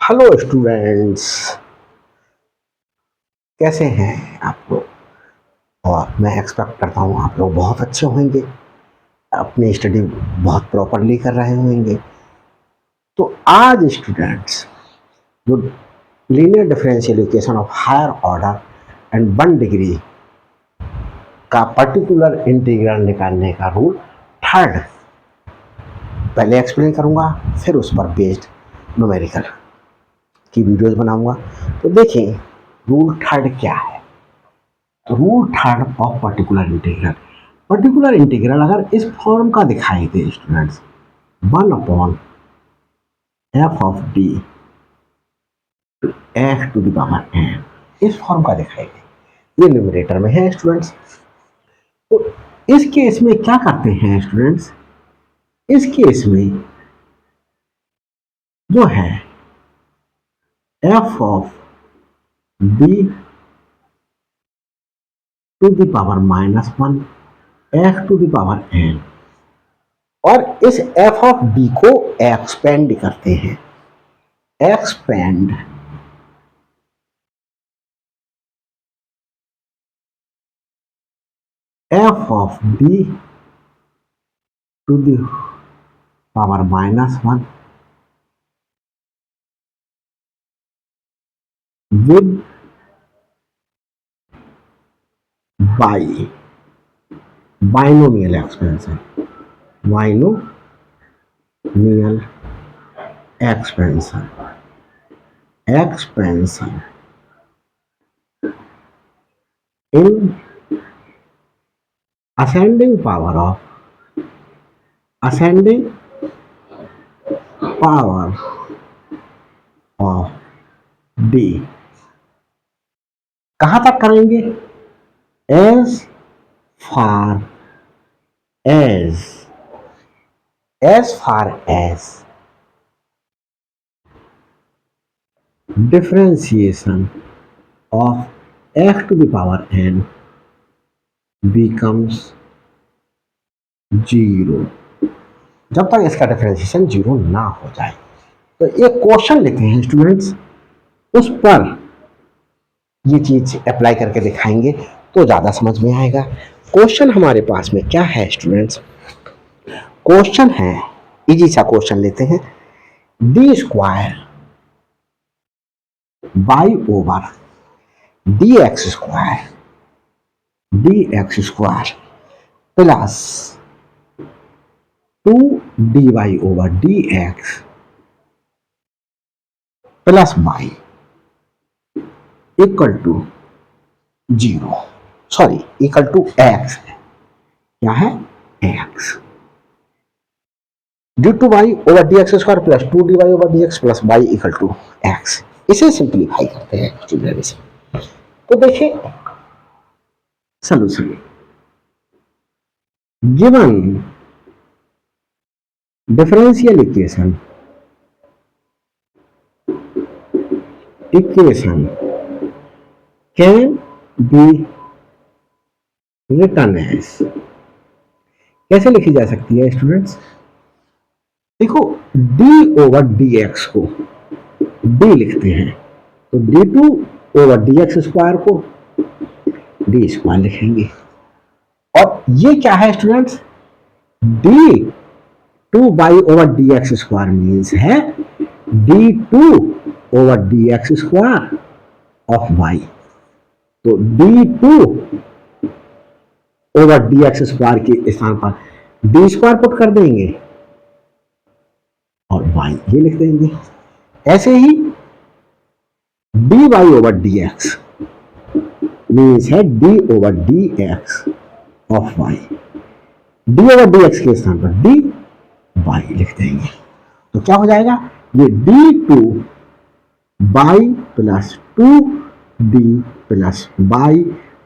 Hello students, कैसे हैं आप लोग। और मैं एक्सपेक्ट करता हूँ आप लोग बहुत अच्छे होंगे, अपनी स्टडी बहुत प्रॉपरली कर रहे होंगे। तो आज स्टूडेंट्स, जो linear differential equation of higher order and 1 degree का पर्टिकुलर इंटीग्रल निकालने का रूल थर्ड पहले एक्सप्लेन करूँगा, फिर उस पर बेस्ड न्यूमेरिकल की वीडियोस बनाऊंगा। तो देखें रूल थर्ड क्या है। Rule third of particular integral अगर इस फॉर्म का दिखाई दे students, 1/f(d) X to the power n, इस फॉर्म का दिखाई दे, ये न्यूमरेटर में है स्टूडेंट्स। तो इस केस में क्या करते हैं स्टूडेंट्स, इस केस में जो है f(d) to the power -1 x to the power n, और इस f(d) को एक्सपेंड करते हैं। Expand f(d) to the power -1 with binomial expansion, binomial expansion in ascending power of d। कहां तक करेंगे, as far as differentiation of x to the power n becomes 0, जब तक इसका डिफरेंशिएशन 0 ना हो जाए। तो एक क्वेश्चन लेते हैं स्टूडेंट्स, उस पर ये चीज अप्लाई करके दिखाएंगे तो ज्यादा समझ में आएगा। क्वेश्चन हमारे पास में क्या है स्टूडेंट्स, क्वेश्चन है इजी सा क्वेश्चन लेते हैं, d square y over d x square plus 2dy over d x plus y equal to 0, sorry equal to x है, क्या है x, d two y over d x square plus 2dy over d x plus y equal to x. इसे simplify करते हैं students. तो देखिए solution, given differential equation can be written as, कैसे लिखी जा सकती है स्टूडेंट्स, देखो d ओवर डी एक्स को d लिखते हैं, तो d2 over d x square को d स्क्वायर लिखेंगे, और ये क्या है students, d2 by over d x square means है d2 over d x square of y। तो d2 over d x square के स्थान पर डी स्क्वायर पुट कर देंगे और y ये लिख देंगे। ऐसे ही dy over d x means है d over d x of y, d over d x के स्थान पर dy लिख देंगे। तो क्या हो जाएगा, ये d2 y plus 2d plus y,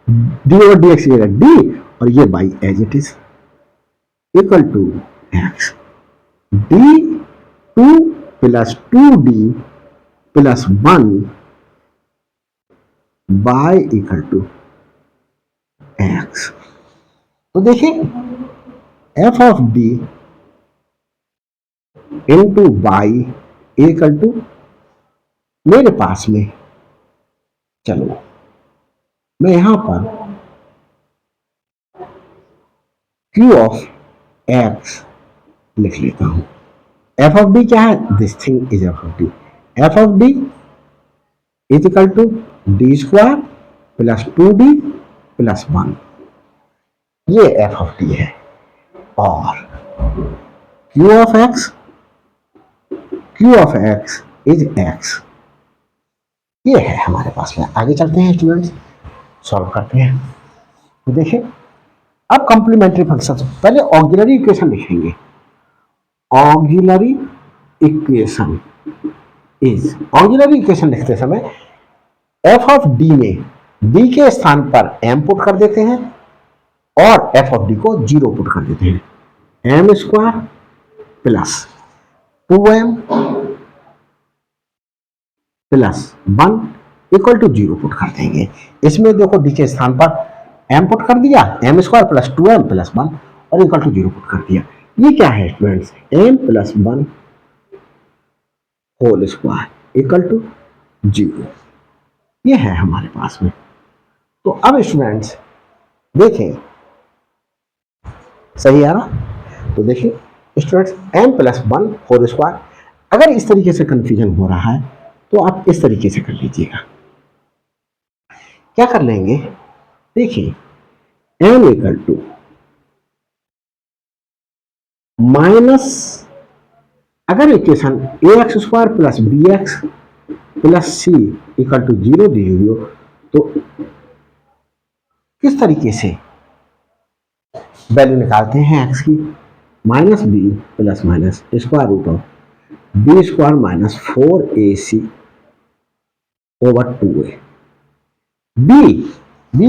d over d x की जगह d और ये y as it is equal to x, d2 plus 2d plus 1 y equal to x. तो देखिए f of d into y equal to मेरे पास में, चलो मैं यहां पर क्यू ऑफ एक्स लिख लेता हूं। एफ ऑफ डी क्या है? This thing is F of D. F of D is equal to d square plus 2d plus 1। ये एफ ऑफ डी है। और q of x, q of x is x. ये है हमारे पास में। आगे चलते हैं स्टूडेंट्स, सॉल्व करते हैं। तो देखिए, अब कंप्लीमेंट्री फंक्शन, पहले ऑक्सिलरी इक्वेशन लिखेंगे। Auxiliary equation is, auxiliary equation लिखते समय एफ ऑफ डी में डी के स्थान पर एम पुट कर देते हैं और एफ ऑफ डी को 0 पुट कर देते हैं। M square plus 2m plus 1 equal to 0 put कर देंगे। इसमें देखो डी के स्थान पर m पुट कर दिया, M square plus 2m plus 1 और इक्वल टू 0 पुट कर दिया। ये क्या है students? m plus 1 whole square equal to 0। ये है हमारे पास में। तो अब स्टूडेंट्स देखें, सही आ रहा? तो देखिए students, m plus 1 whole square, अगर इस तरीके से कंफ्यूजन हो रहा है तो आप इस तरीके से कर लीजिएगा। क्या कर लेंगे? देखिए, m इक्वल टू माइनस, अगर equation a x square plus b x plus c equal to 0 दी हुई हो तो किस तरीके से वैल्यू निकालते हैं एक्स की? Minus b plus minus square root of b square minus 4ac over 2a। b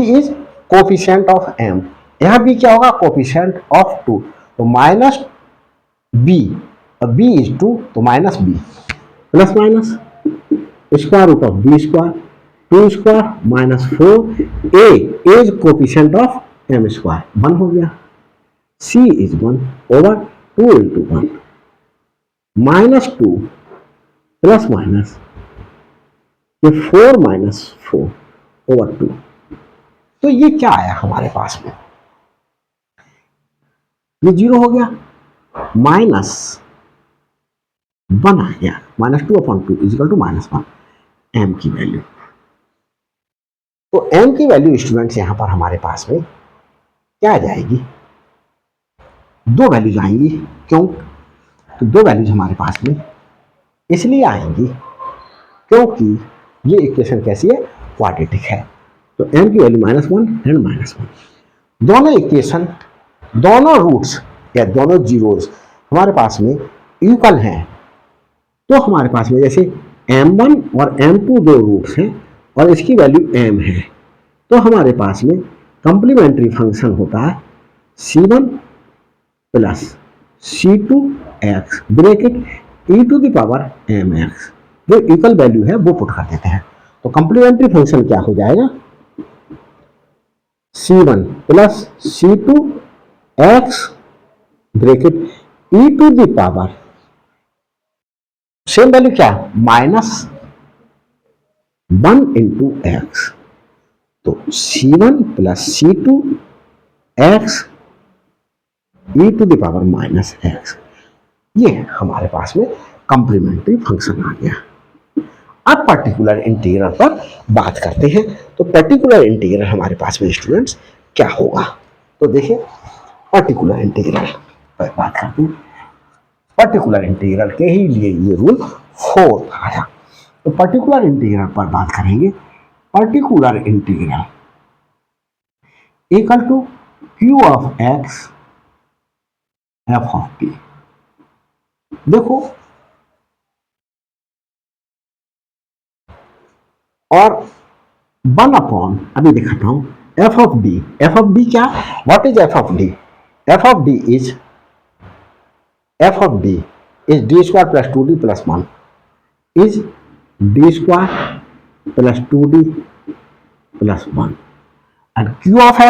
is coefficient of m, यहां b क्या होगा? कोफिशिएंट ऑफ 2, तो माइनस b और b इज 2 तो minus b plus minus square root of b square 2 square minus 4a is coefficient of m square 1 हो गया। c is 1 over 2 into 1 minus 2 plus minus ये 4 minus 4 over 2। तो ये क्या आया हमारे पास में? ये 0 हो गया, माइनस 1 आ गया, minus 2 upon 2 is equal to minus 1 m की वैल्यू। तो m की वैल्यू स्टूडेंट्स यहां पर हमारे पास में क्या आ जाएगी? 2 वैल्यूज आएंगी। क्यों? तो 2 वैल्यूज हमारे पास में इसलिए आएंगी क्योंकि ये इक्वेशन कैसी है? क्वाड्रेटिक है। तो m की वैल्यू -1 एंड -1, दोनों इक्वेशन, दोनों रूट्स या दोनों जीरोस हमारे पास में इक्वल हैं। तो हमारे पास में जैसे m1 और m2 दो रूट्स हैं और इसकी वैल्यू m है, तो हमारे पास में कंप्लीमेंट्री फंक्शन होता है c1 plus c2x bracket e to the power mx, जो इक्वल वैल्यू है वो पुट कर देते हैं। तो कंप्लीमेंट्री फंक्शन क्या हो जाएगा? c1 plus c2x bracket e to the power, same value क्या? -1 इंटू एक्स। तो c1 plus c2x e to the power -x, ये हमारे पास में कंप्लीमेंट्री फंक्शन आ गया। अब पर्टिकुलर इंटीग्रल पर बात करते हैं। तो पर्टिकुलर इंटीग्रल हमारे पास में स्टूडेंट्स क्या होगा? तो देखिए, पर्टिकुलर इंटीग्रल पर बात करते हैं। पर्टिकुलर इंटीग्रल के ही लिए ये रूल 4 आया। तो पर्टिकुलर इंटीग्रल पर बात करेंगे। Particular integral equal to Q of X F of T. देखो, और 1 अपॉन, अभी दिखाता हूं, F of D. F of D क्या? What is F of D? F of D is D square plus 2d plus 1 is D square plus 2d plus 1 and Q of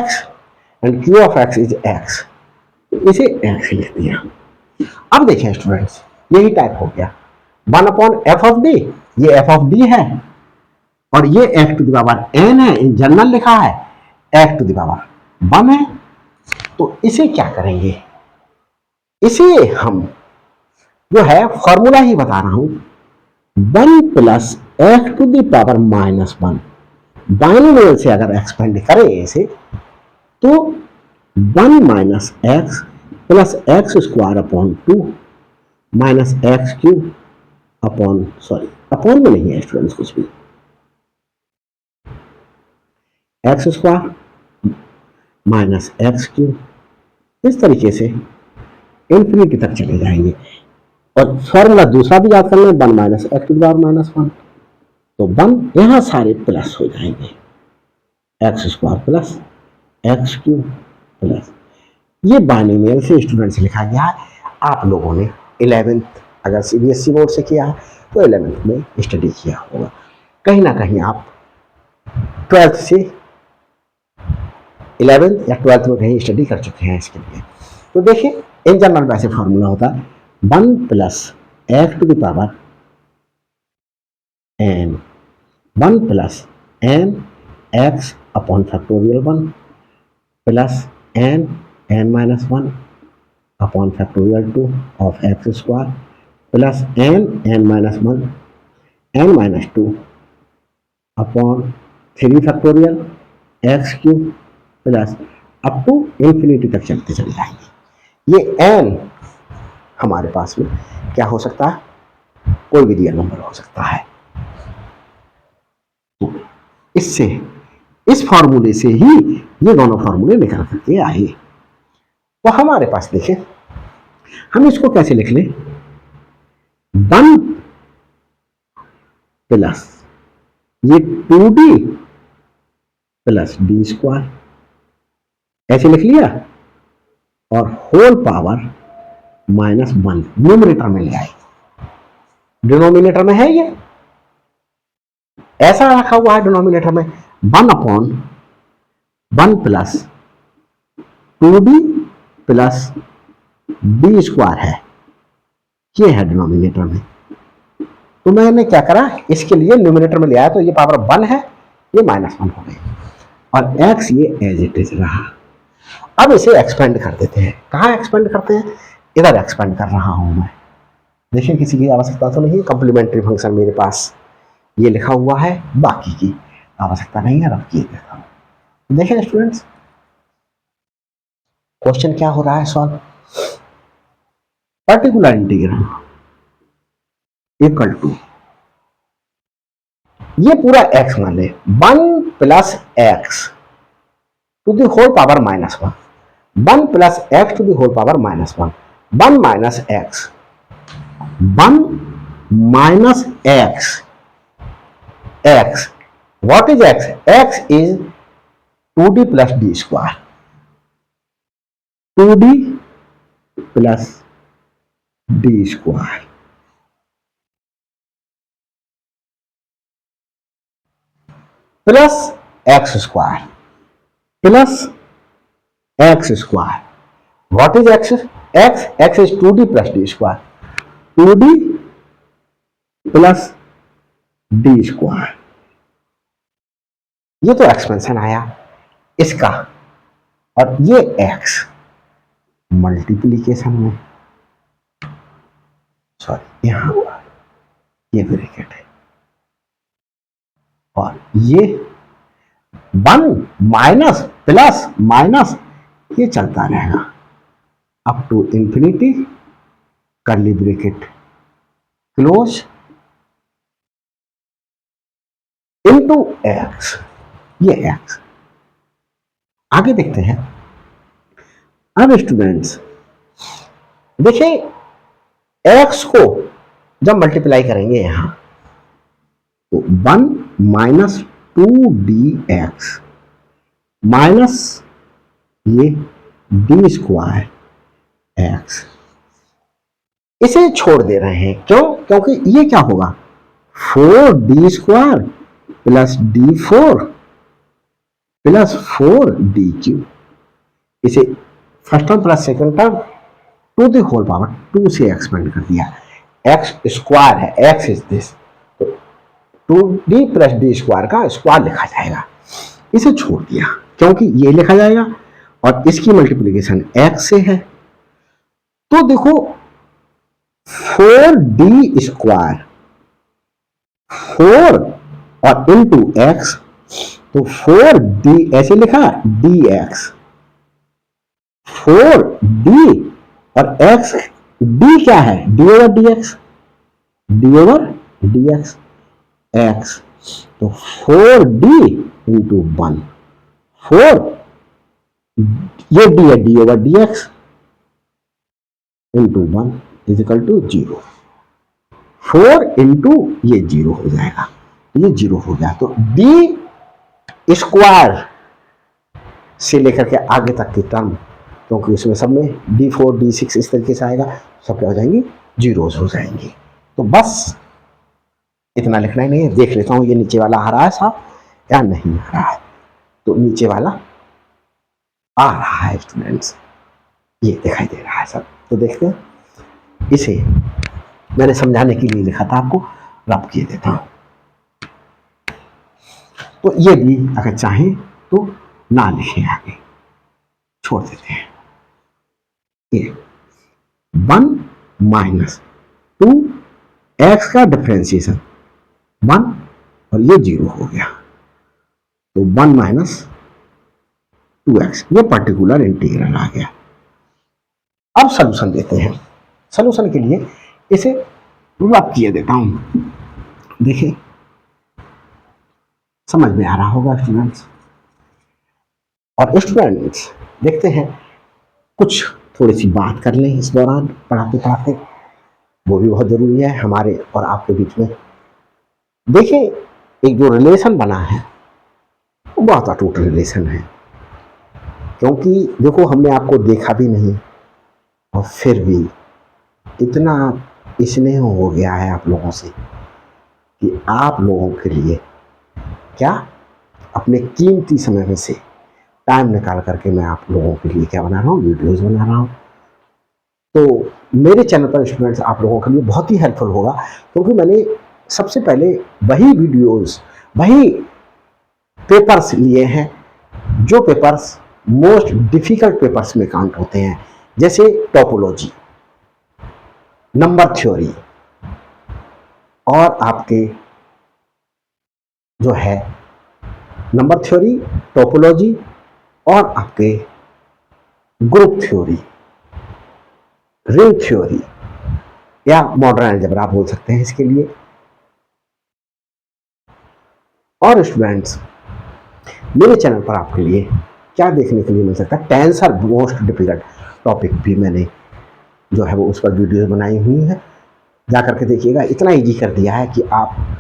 x is X. इसे X लिख दिया। अब देखें students, यही type हो गया 1 upon f of d ये f of d है और ये x to the power n है, इन जनरल लिखा है, एक्स टू द पावर 1 है। तो इसे क्या करेंगे, इसे हम जो है फॉर्मूला ही बता रहा हूं, 1 plus x to the power -1 binomial से अगर एक्सपेंड करें इसे तो 1 minus x plus x square upon 2 minus x cube upon, sorry upon में नहीं है स्टूडेंट्स कुछ भी, x square minus x cube, इस तरीके से इंफिनिटी तक चले जाएंगे। और फॉर्मूला दूसरा भी याद कर लें, 1 minus x to the power -1, तो 1 यहां सारे प्लस हो जाएंगे, x square plus x cube plus, ये बाइनोमियल से स्टूडेंट्स लिखा गया है। आप लोगों ने 11th अगर सीबीएसई बोर्ड से किया है तो 11th में स्टडी किया होगा, कहीं ना कहीं आप 12th से 11th या 12th में कहीं स्टडी कर चुके हैं इसके लिए। तो देखिए इन जनरल वैसे फॉर्मूला होता है 1 plus x to the power n, 1 plus n x upon factorial 1 plus n minus 1 upon factorial 2 of x square plus n minus 1 n minus 2 upon 3 factorial x cube plus up to infinity तक चलते चले जाएंगे। ये N हमारे पास में क्या हो सकता है, कोई भी रियल नंबर हो सकता है। तो इससे, इस फॉर्मूले से ही ये दोनों फॉर्मूले निकल करके आए। तो हमारे पास देखें, हम इसको कैसे लिख लें, 1 प्लस ये 2d प्लस डी स्क्वायर ऐसे लिख लिया और होल पावर -1 न्यूमरेटर में ले आए, डिनोमिनेटर में है ये ऐसा रखा हुआ है, डिनोमिनेटर में 1 upon 1 plus 2d plus d square है, ये है डिनोमिनेटर में। तो मैंने क्या करा, इसके लिए न्यूमरेटर में ले आया, तो ये पावर 1 है, ये -1 हो गई और x ये एज इट इज रहा। अब इसे एक्सपेंड कर देते हैं, कहाँ एक्सपेंड करते हैं, इधर एक्सपेंड कर रहा हूं मैं। देखिए किसी की आवश्यकता तो नहीं, कंप्लीमेंट्री फंक्शन मेरे पास ये लिखा हुआ है, बाकी की आवश्यकता नहीं है, रख के देता हूं। देखिए स्टूडेंट्स क्वेश्चन क्या हो रहा है solve, particular integral equal to, ये पूरा x मान ले, 1 plus x to the whole power -1, 1 plus x to the whole power -1, 1 minus x, 1 minus x, x, what is x? x is 2d plus d square, 2d plus d square plus x square plus x square. What is x? x is 2d plus d square, 2d plus d square. ये तो expansion आया इसका, और ये x multiplication में, sorry यहां ये bracket है, और ये 1 माइनस प्लस माइनस ये चलता रहेगा up to infinity, curly bracket close into x, ये x। आगे देखते हैं। अब स्टूडेंट्स देखिए x को जब मल्टीप्लाई करेंगे यहां तो 1 माइनस 2dx माइनस ये डी स्क्वायर x, इसे छोड़ दे रहे हैं, क्यों? क्योंकि ये क्या होगा 4d square plus d4 plus 4dq, इसे first term plus second term to the whole power 2 से एक्सपेंड कर दिया, x स्क्वायर है, x इज दिस, तो 2d प्लस डी स्क्वायर का स्क्वायर लिखा जाएगा। इसे छोड़ दिया क्योंकि ये लिखा जाएगा और इसकी मल्टीप्लीकेशन x से है। तो देखो 4d स्क्वायर 4 और इंटू एक्स, तो 4d ऐसे लिखा dx, 4d और x, d क्या है d over dx, d over dx x, तो 4d इंटू 1, 4 ये d है d over dx into 1 equal to 0, 4 into ये 0 हो जाएगा, ये 0 हो गया। तो d स्क्वायर से लेकर के आगे तक की टर्म, क्योंकि इसमें सब में d4 d6 इस तरीके से आएगा, सब क्या हो जाएंगी, जीरोस हो जाएंगे। तो बस इतना लिखना ही नहीं है। देख लेता हूं ये नीचे वाला आ रहा है साहब या नहीं आ रहा है। तो नीचे वाला आ रहा है स्टूडेंट्स, ये दिखाई दे रहा है सब। तो देखते हैं, इसे मैंने समझाने के लिए लिखा था, आपको रब किए देता हूं। तो ये भी अगर चाहें तो ना लिखें, आगे छोड़ देते हैं। ये 1 माइनस 2 एक्स का डिफ्रेंशिएशन 1 और ये 0 हो गया, तो 1 माइनस 2x, ये पर्टिकुलर इंटीग्रल आ गया। अब सलूशन देते हैं। सलूशन के लिए इसे रब किए देता हूं। देखिए समझ में आ रहा होगा स्टूडेंट्स। और स्टूडेंट्स देखते हैं, कुछ थोड़ी सी बात कर लें इस दौरान पढ़ाते पढ़ाते, वो भी बहुत जरूरी है हमारे और आपके बीच में। देखिए एक जो रिलेशन बना है वो बहुत अटूट रिलेशन है, क्योंकि देखो हमने आपको देखा भी नहीं और फिर भी इतना स्नेह हो गया है आप लोगों से कि आप लोगों के लिए क्या अपने कीमती समय में से टाइम निकाल करके मैं आप लोगों के लिए क्या बना रहा हूँ, वीडियोस बना रहा हूँ। तो मेरे चैनल पर स्टूडेंट्स आप लोगों के लिए बहुत ही हेल्पफुल होगा, क्योंकि मैंने सबसे पहले वही वीडियोस, वही पेपर्स लिए हैं जो पेपर्स मोस्ट डिफिकल्ट पेपर्स में काउंट होते हैं, जैसे टोपोलॉजी, नंबर थ्योरी और आपके जो है नंबर थ्योरी, टोपोलॉजी और आपके ग्रुप थ्योरी, रिंग थ्योरी या मॉडर्न अलजेब्रा बोल सकते हैं इसके लिए। और स्टूडेंट्स मेरे चैनल पर आपके लिए क्या देखने के लिए मिल सकता है, टेंसर मोस्ट डिफिकल्ट टॉपिक भी मैंने जो है वो उस पर वीडियो बनाई हुई है, जा करके देखिएगा। इतना इजी कर दिया है कि आप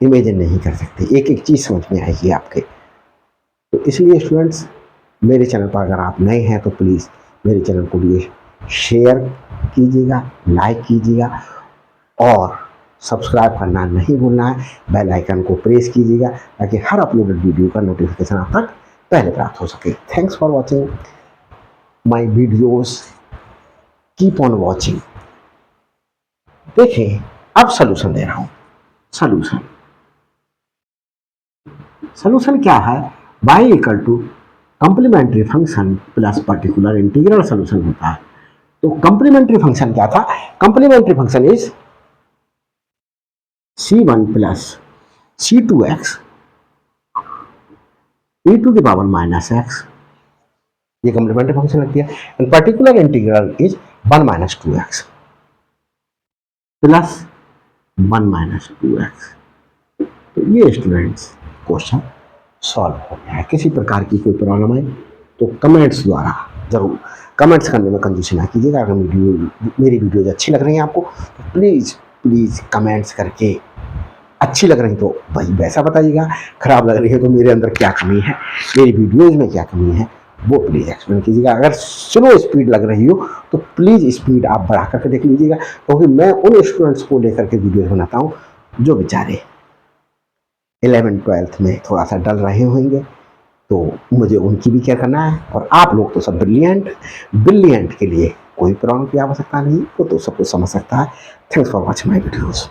इमेजिन नहीं कर सकते, एक एक चीज़ समझ में आएगी आपके। तो इसलिए स्टूडेंट्स मेरे चैनल पर अगर आप नए हैं तो प्लीज़ मेरे चैनल को लिए शेयर कीजिएगा, लाइक कीजिएगा और सब्सक्राइब करना नहीं भूलना है। बेल आइकन को प्रेस कीजिएगा ताकि हर अपलोडेड वीडियो का नोटिफिकेशन आप तक पहले प्राप्त हो सके। Thanks for watching my videos, keep on watching. देखिए अब सलूशन दे रहा हूं। सलूशन क्या है, y equal to complementary function plus particular integral solution होता है। तो कंप्लीमेंट्री फंक्शन क्या था, complementary function is c1 plus c2x e to the power minus x, ये कंप्लीमेंट्री फंक्शन लगती है। And particular integral is 1 minus 2x plus 1 minus 2x। तो ये स्टूडेंट्स क्वेश्चन सॉल्व हो गया है। किसी प्रकार की कोई प्रॉब्लम है तो कमेंट्स द्वारा जरूर, कमेंट्स करने में कंजूसी ना कीजिएगा। अगर मेरी वीडियोज अच्छी लग रही हैं आपको तो प्लीज़ कमेंट्स करके, अच्छी लग रही तो भाई वैसा बताइएगा, खराब लग रही है तो मेरे अंदर क्या कमी है, मेरी वीडियोज में क्या कमी है वो प्लीज़ एक्सप्लेन कीजिएगा। अगर स्लो स्पीड लग रही हो तो प्लीज़ स्पीड आप बढ़ा करके देख लीजिएगा, क्योंकि मैं उन स्टूडेंट्स को लेकर के वीडियोज बनाता हूँ जो बेचारे 11th-12th में थोड़ा सा डल रहे होंगे, तो मुझे उनकी भी केयर करना है। और आप लोग तो सब ब्रिलियंट के लिए कोई प्रॉब्लम की आवश्यकता नहीं, वो तो सब कुछ समझ सकता है। Thanks for watching my videos.